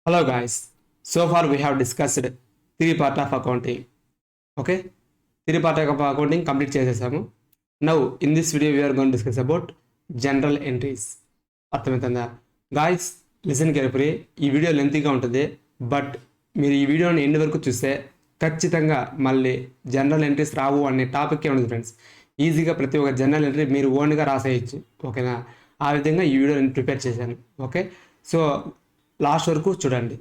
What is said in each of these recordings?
Hello guys. So far we have discussed three part of accounting. Okay, three part of accounting complete చేసేసాము. Now in this video we are going to discuss about general entries. అర్థమవుతుందా guys? Listen carefully. ఈ video లెంతీగా ఉంటుంది, but మీరు ఈ వీడియోని end వరకు చూస్తే ఖచ్చితంగా మళ్ళీ జనరల్ ఎంట్రీస్ రావు అనే టాపిక్కే ఉండదు ఫ్రెండ్స్. ఈజీగా ప్రతి ఒక్క జనరల్ ఎంట్రీ మీరు ఓన్గా రాసేయచ్చు. ఓకేనా? ఆ విధంగా ఈ వీడియో నేను ప్రిపేర్ చేశాను. ఓకే, సో లాస్ట్ వరకు చూడండి.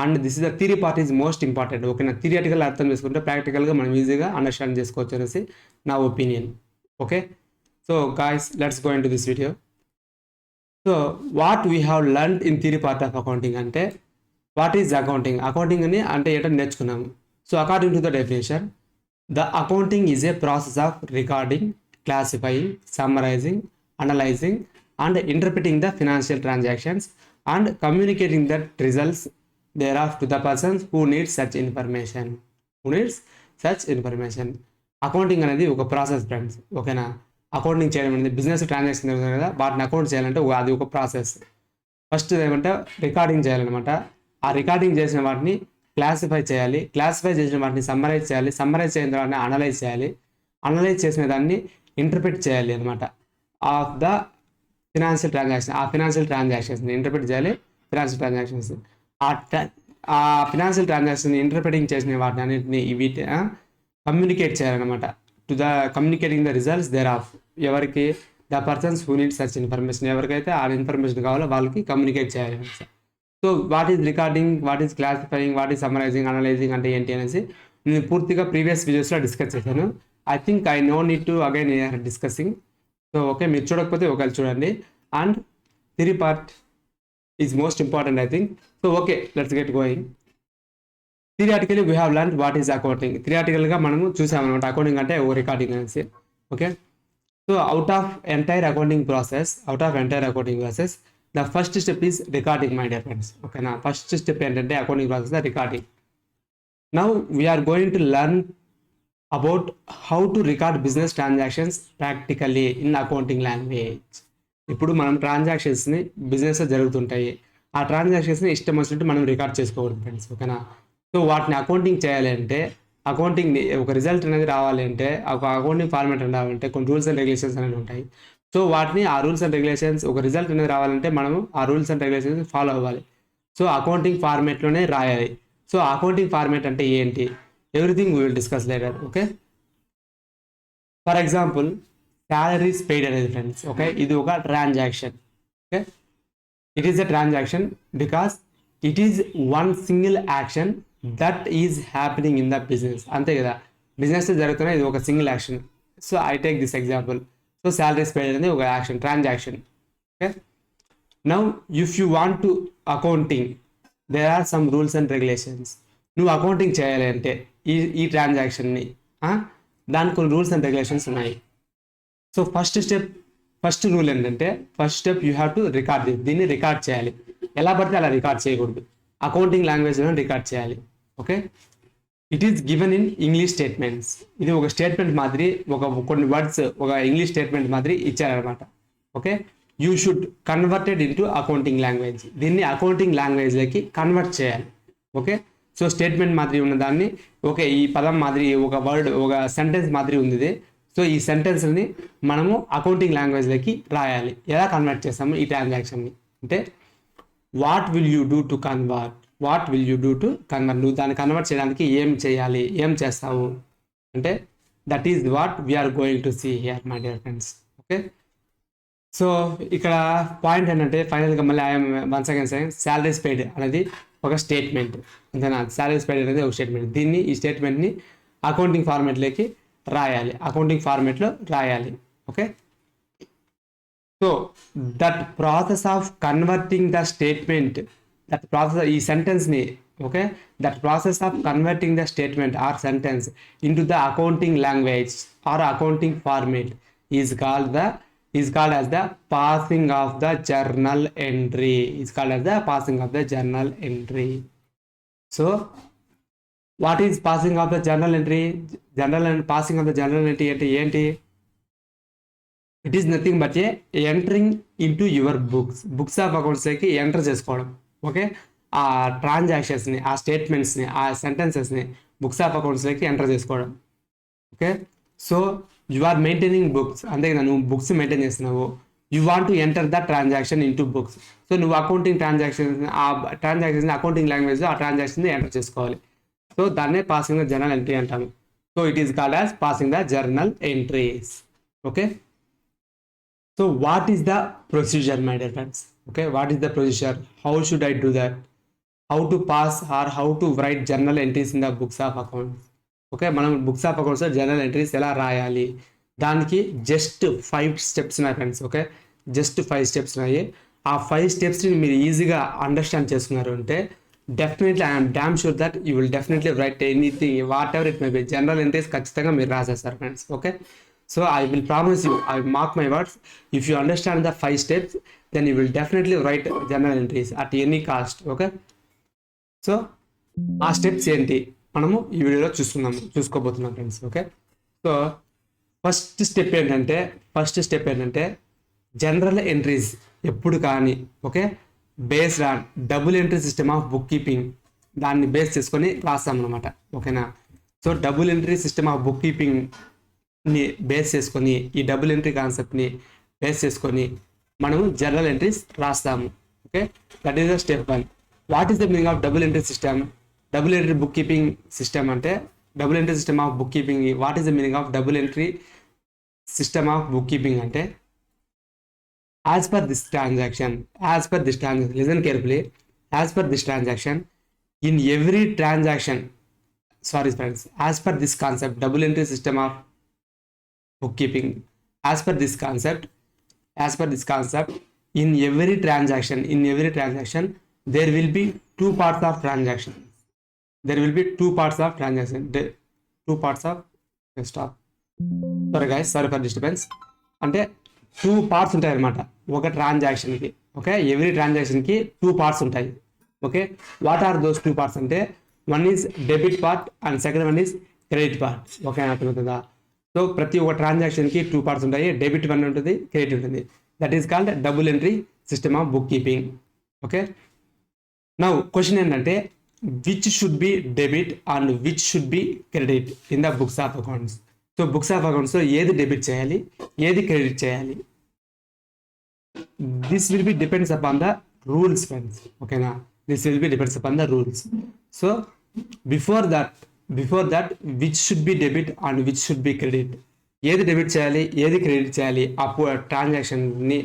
And this is the theory part is most important. ఓకేనా? థియరిటికల్ అర్థం చేసుకుంటే ప్రాక్టికల్గా మనం ఈజీగా అండర్స్టాండ్ చేసుకోవచ్చు అనేసి నా opinion. Okay, so guys let's go in to this video. So what we have learn in theory part of accounting అంటే వాట్ ఈజ్ అకౌంటింగ్? అకౌంటింగ్ అని అంటే ఏంటో నేర్చుకున్నాము. So according to the definition, the accounting is a process of recording, classifying, summarising, analysing and interpreting the financial transactions and communicating that results thereof to the persons who need such information. Accounting అనేది ఒక process friends. ఓకేనా? Accounting చేయడం అనేది business transaction జరుగుతుంది కదా, వాటిని account చేయాలంటే అది ఒక ప్రాసెస్. ఫస్ట్ ఏమంటే రికార్డింగ్ చేయాలన్నమాట. ఆ రికార్డింగ్ చేసిన వాటిని క్లాసిఫై చేయాలి, క్లాసిఫై చేసిన వాటిని సమ్మరైజ్ చేయాలి, సమ్మరైజ్ చేసిన తర్వాత అనలైజ్ చేయాలి, అనలైజ్ చేసిన దాన్ని ఇంటర్ప్రిట్ చేయాలి అనమాట ఆఫ్ ద ఫినాన్షియల్ ట్రాన్సాక్షన్. ఆ ఫినాన్షియల్ ట్రాన్సాక్షన్స్ ఇంటర్ప్రిట్ చేయాలి. ఫినాన్షియల్ ట్రాన్సాక్షన్స్ ఆ ఫినాన్షియల్ ట్రాన్సాక్షన్ ఇంటర్ప్రిటింగ్ చేసిన వాటిని అన్నింటినీ వీటి కమ్యూనికేట్ చేయాలన్నమాట. To the communicating the results thereof, ఎవరికి? The persons who need such information. ఎవరికైతే ఆ ఇన్ఫర్మేషన్ కావాలో వాళ్ళకి కమ్యూనికేట్ చేయాలి. So what is recording, what is classifying, what is summarising, analysing అంటే ఏంటి అనేసి నేను పూర్తిగా ప్రీవియస్ వీడియోస్లో డిస్కస్ చేశాను. I think I no need to again discussing. So okay, మీరు చూడకపోతే ఒకవేళ చూడండి. And theory part is most important I think. So okay, let's get going. Theoretically we have learn what is accounting. థియరిటికల్గా మనము చూసామన్నమాట accounting అంటే ఓ recording అనేసి. Okay, so out of entire accounting process the first step is recording, my dear friends. ఓకేనా? First step ఏంటంటే accounting process the recording. Now we're going to learn about how to record business transactions practically in accounting language. ఇప్పుడు మనం ట్రాన్సాక్షన్స్ని బిజినెస్లో జరుగుతుంటాయి, ఆ ట్రాన్సాక్షన్స్ని ఇష్టం వచ్చినట్టు మనం రికార్డ్ చేసుకోకూడదు ఫ్రెండ్స్. ఓకేనా? సో వాటిని అకౌంటింగ్ చేయాలి అంటే, అకౌంటింగ్ ఒక రిజల్ట్ అనేది రావాలి అంటే, ఒక అకౌంటింగ్ ఫార్మాట్ రావాలంటే కొన్ని రూల్స్ అండ్ రెగ్యులేషన్స్ అనేవి ఉంటాయి. సో వాటిని ఆ రూల్స్ అండ్ రెగ్యులేషన్స్, ఒక రిజల్ట్ అనేది రావాలంటే మనము ఆ రూల్స్ అండ్ రెగ్యులేషన్స్ ఫాలో అవ్వాలి. సో అకౌంటింగ్ ఫార్మాట్లోనే రాయాలి. సో అకౌంటింగ్ ఫార్మాట్ అంటే ఏంటి? Everything we will discuss later. Okay, for example, salaries paid అనేది ఫ్రెండ్స్. ఓకే, ఇది ఒక transaction. Okay, it is a transaction because it is one single action that is happening in the business. అంతే కదా, business జరుగుతున్న ఇది ఒక single action. So I take this example. So salaries paid అనేది ఒక action, transaction. Okay, now if you want to accounting there are some rules and regulations. నువ్వు accounting చేయాలి అంటే ఈ ట్రాన్సాక్షన్ని దానికి కొన్ని రూల్స్ అండ్ రెగ్యులేషన్స్ ఉన్నాయి. సో ఫస్ట్ రూల్ ఏంటంటే, first step you have to record దీన్ని రికార్డ్ చేయాలి. ఎలా పడితే అలా రికార్డ్ చేయకూడదు, అకౌంటింగ్ లాంగ్వేజ్లో రికార్డ్ చేయాలి. Okay, it is given in English statements. ఇది ఒక స్టేట్మెంట్ మాదిరి, కొన్ని వర్డ్స్ ఒక ఇంగ్లీష్ స్టేట్మెంట్ మాదిరి ఇచ్చారనమాట. Okay, you should converted into accounting language. దీన్ని అకౌంటింగ్ లాంగ్వేజ్లోకి కన్వర్ట్ చేయాలి. ఓకే, సో స్టేట్మెంట్ మాదిరి ఉన్న దాన్ని, ఓకే ఈ పదం మాదిరి ఒక వర్డ్, ఒక సెంటెన్స్ మాదిరి ఉంది. సో ఈ సెంటెన్స్ని మనము అకౌంటింగ్ లాంగ్వేజ్లోకి రాయాలి. ఎలా కన్వర్ట్ చేస్తాము ఈ ట్రాన్సాక్షన్ని అంటే, what will you do to convert, నువ్వు దాన్ని కన్వర్ట్ చేయడానికి ఏం చేయాలి, ఏం చేస్తావు అంటే, that is what we're going to see here my dear friends. Okay, so ఇక్కడ పాయింట్ ఏంటంటే, ఫైనల్గా మళ్ళీ I'm once again saying, salaries paid అనేది ఒక స్టేట్మెంట్. అంతేనా? సాలరీస్ పెయిడ్ అనేది ఒక స్టేట్మెంట్. ఈ స్టేట్మెంట్ని అకౌంటింగ్ ఫార్మాట్లోకి రాయాలి, అకౌంటింగ్ ఫార్మాట్లో రాయాలి. Okay, so that process of converting the statement, that process, ఈ సెంటెన్స్ని, okay, that process of converting the statement or sentence into the accounting language or accounting format is called as the passing of the journal entry. So what is passing of the journal entry? Passing of the journal entry అంటే ఏంటి? It is nothing but a entering into your books of accounts లోకి enter చేసుకోవడం. Okay, ఆ ట్రాన్సాక్షన్స్ని, ఆ స్టేట్మెంట్స్ని, ఆ సెంటెన్సెస్ని బుక్స్ ఆఫ్ అకౌంట్స్లోకి ఎంటర్ చేసుకోవడం. Okay, so you are maintaining books, అంతే కదా, నువ్వు బుక్స్ మెయింటైన్ చేస్తున్నావు. You want to enter the transaction in to books. So నువ్వు అకౌంటింగ్ ట్రాన్సాక్షన్స్ అకౌంటింగ్ లాంగ్వేజ్లో ఆ ట్రాన్సాక్షన్ని ఎంటర్ చేసుకోవాలి. సో దాన్నే పాసింగ్ ద జర్నల్ ఎంట్రీ అంటాము. So it is called as passing the journal entries. Okay, so what is the procedure my dear friends? Okay, what is the procedure? How should I do that? How to pass or how to right journal entries in the books of accounts? Okay, మనం books of అకౌంట్స్లో journal entries ఎలా రాయాలి? దానికి just 5 steps ఉన్నాయి friends. Okay, just 5 steps ఉన్నాయి. ఆ 5 స్టెప్స్ని మీరు ఈజీగా understand చేసుకున్నారు అంటే definitely I'm damn sure that you will definitely right anything, what ever it may be, journal entries ఖచ్చితంగా మీరు రాసేస్తారు friends. Okay, so I will promise you, I mark my words, if you understand the 5 steps then you will definitely write journal entries at any cost. Okay, so ఆ steps ఏంటి మనము ఈ వీడియోలో చూసుకోబోతున్నాం friends. Okay, so first step ఏంటంటే journal entries ఎప్పుడు కానీ, okay, based on double entry system of book keeping, దాన్ని బేస్ చేసుకొని రాస్తామన్నమాట. ఓకేనా, so double entry system of book కీపింగ్ని బేస్ చేసుకొని, ఈ డబుల్ ఎంట్రీ కాన్సెప్ట్ని బేస్ చేసుకొని మనము జనరల్ ఎంట్రీస్ రాస్తాము. Okay, that is the step 1. What is the meaning of double entry system? Double entry book keeping system అంటే, double entry system of book keeping, what is the meaning of double entry system of book keeping అంటే, as per this transaction, listen carefully, as per this transaction, in every transaction, sorry friends, as per this concept, double entry system of bookkeeping, as per this concept, in every transaction, there will be two parts of transaction. Stop. Sorry guys, sorry for disturbance. అంటే 2 parts ఉంటాయి అనమాట ఒక ట్రాన్సాక్షన్కి. Okay, every ట్రాన్సాక్షన్కి 2 parts ఉంటాయి. Okay, what are those 2 parts అంటే, one is debit part and second one is credit part. Okay, అర్థమవుతుందా? So ప్రతి ఒక్క ట్రాన్సాక్షన్కి 2 parts ఉంటాయి, డెబిట్ వన్ ఉంటుంది, క్రెడిట్ ఉంటుంది. That is called double entry system of book keeping. Okay, now question ఏంటంటే, which should be debit and which should be credit in the books of accounts? So books of అకౌంట్స్లో ఏది debit చేయాలి, ఏది credit చేయాలి? This will be depends upon the rules friends. ఓకేనా, this will be depends upon the rules. So before that which should be debit and which should be credit, ఏది debit చేయాలి, ఏది credit చేయాలి, అప్పుడు ట్రాన్సాక్షన్ని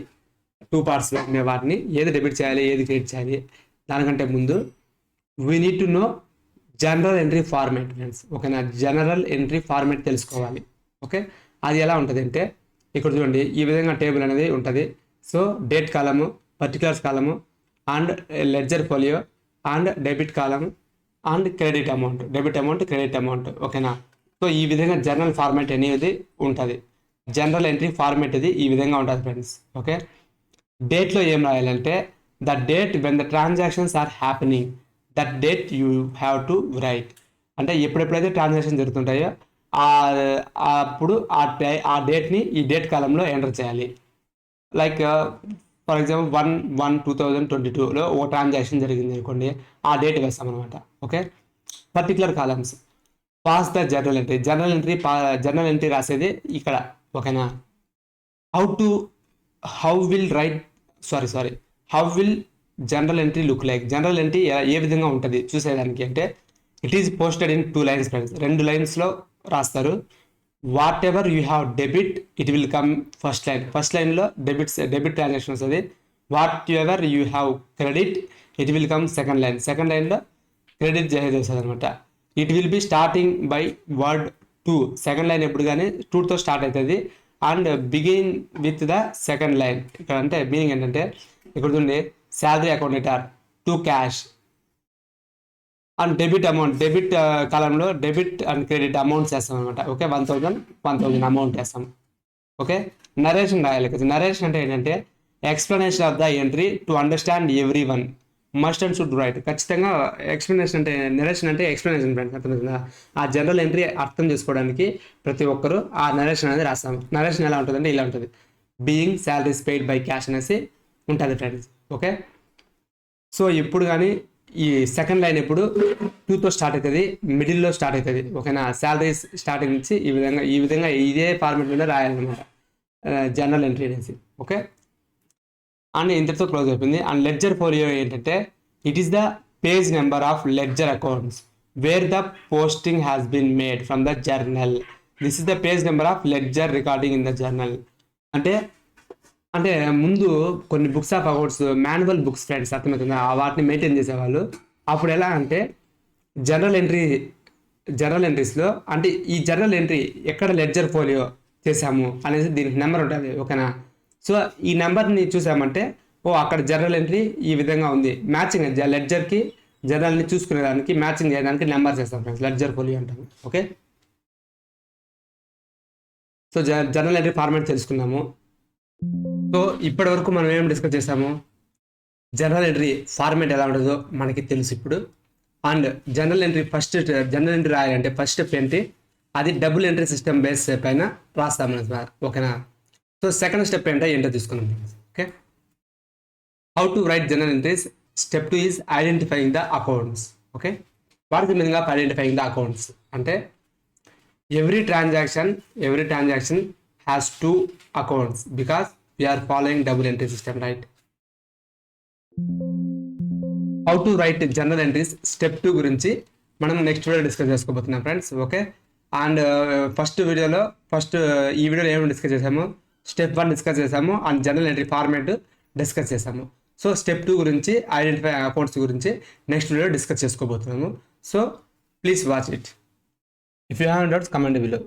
2 parts ఉండే వాటిని ఏది డెబిట్ చేయాలి, ఏది క్రెడిట్ చేయాలి, దానికంటే ముందు we need to know general entry format friends. ఓకేనా, జనరల్ ఎంట్రీ ఫార్మేట్ తెలుసుకోవాలి. ఓకే, అది ఎలా ఉంటుంది అంటే, ఇక్కడ చూడండి, ఈ విధంగా టేబుల్ అనేది ఉంటుంది. So date column, particulars column, and ledger folio, and debit column, and credit amount, credit amount. ఓకేనా, సో ఈ విధంగా జనరల్ ఫార్మేట్ అనేది ఉంటుంది. జనరల్ ఎంట్రీ ఫార్మేట్ ఇది ఈ విధంగా ఉంటుంది ఫ్రెండ్స్. ఓకే, డేట్లో ఏం రాయాలంటే, the date when the transactions are happening, that date you have to write. అంటే ఎప్పుడెప్పుడైతే ట్రాన్సాక్షన్ జరుగుతుంటాయో అప్పుడు ఆ డేట్ని ఈ డేట్ కాలంలో ఎంటర్ చేయాలి. లైక్ ఫర్ ఎగ్జాంపుల్ 1/1/2022లో ఒక ట్రాన్సాక్షన్ జరిగింది అనుకోండి, ఆ డేట్ వేస్తాం అనమాట. Okay, particular columns, pass the journal entry రాసేది ఇక్కడ. ఓకేనా, how will journal entry look like? Journal entry ఏ విధంగా ఉంటుంది చూసేదానికి అంటే, it is posted in 2 lines friends. 2 linesలో రాస్తారు. Whatever you have debit it will come first లైన్లో డెబిట్ ట్రాన్సాక్షన్ వస్తుంది. Whatever you have credit it will come second లైన్లో క్రెడిట్ చేసేది వస్తుంది అనమాట. It will be starting by word 2. Second line ఎప్పుడు కానీ 2తో స్టార్ట్ అవుతుంది and begin with the second line. ఇక్కడ అంటే మీనింగ్ ఏంటంటే, ఇక్కడ చూడండి, salary account debtor to cash and debit కాలంలో డెబిట్ అండ్ క్రెడిట్ అమౌంట్స్ వేస్తాం అనమాట. ఓకే, 1000 అమౌంట్ వేస్తాం. ఓకే, నరేషన్ రాయాలి కదా. నరేషన్ అంటే ఏంటంటే, explanation of the entry to understand every one must and should write. ఖచ్చితంగా ఎక్స్ప్లెనేషన్ అంటే, నరేషన్ అంటే ఎక్స్ప్లెనేషన్ ఫ్రెండ్స్, అర్థమవుతుందా? ఆ జనరల్ ఎంట్రీ అర్థం చేసుకోవడానికి ప్రతి ఒక్కరు ఆ నరేషన్ అనేది రాస్తాం. నరేషన్ ఎలా ఉంటుందంటే ఇలా ఉంటుంది, being salaries paid by cash అనేసి ఉంటుంది ఫ్రెండ్స్. ఓకే, సో ఇప్పుడు కానీ ఈ సెకండ్ లైన్ ఎప్పుడు 2తో స్టార్ట్ అవుతుంది, మిడిల్లో స్టార్ట్ అవుతుంది. ఓకేనా, శాలరీస్ స్టార్టింగ్ నుంచి ఈ విధంగా ఇదే ఫార్మెట్ మీద రాయాలన్నమాట జనరల్ ఎంట్రీ అనేసి. ఓకే, అండ్ ఇంతటితో క్లోజ్ అయిపోయింది. అండ్ లెడ్జర్ ఫోలియో ఏంటంటే it is the page number of ledger accounts where the posting has been made from the journal. This is the page number of ledger recording in the journal. అంటే అంటే ముందు కొన్ని books of accounts manual books friends అర్థమవుతుందా, వాటిని maintain చేసేవాళ్ళు. అప్పుడు ఎలా అంటే జనరల్ ఎంట్రీస్లో అంటే ఈ జనరల్ ఎంట్రీ ఎక్కడ లెడ్జర్ ఫోలియో చేసాము అనేసి దీనికి నెంబర్ ఉంటుంది. ఓకేనా, సో ఈ నెంబర్ని చూసామంటే అక్కడ జనరల్ ఎంట్రీ ఈ విధంగా ఉంది, మ్యాచింగ్ లెడ్జర్కి జనరల్ని చూసుకునేదానికి మ్యాచింగ్ చేయడానికి నెంబర్ చేస్తాం ఫ్రెండ్స్, లెడ్జర్ ఫోలియో అంటాము. Okay, so general entry format తెలుసుకున్నాము. సో ఇప్పటి వరకు మనం ఏం డిస్కస్ చేసాము, జనరల్ ఎంట్రీ ఫార్మాట్ ఎలా ఉంటుందో మనకి తెలుసు ఇప్పుడు. అండ్ జనరల్ ఎంట్రీ రాయాలంటే ఫస్ట్ స్టెప్ ఏంటి, అది డబుల్ ఎంట్రీ సిస్టమ్ బేస్ పైన రాస్తాము. ఓకేనా, సో సెకండ్ స్టెప్ ఏంటో తీసుకున్నాం. Okay, how to right journal entries. Step 2 is identifying the accounts. Okay, what is the meaning of identifying the accounts అంటే every transaction has 2 accounts because we are following double entry system, right? How to write journal entries step 2 గురించి మనం next video discuss చేసుకోబోతున్నాం friends. Okay, and first ఈ వీడియోలో ఏమైనా discuss చేసాము, step 1 discuss చేసాము and journal entry format discuss చేసాము. So step 2 గురించి ఐడెంటిఫై అకౌంట్స్ గురించి నెక్స్ట్ వీడియో డిస్కస్ చేసుకోబోతున్నాము. So please watch it. If you have any doubts, comment below.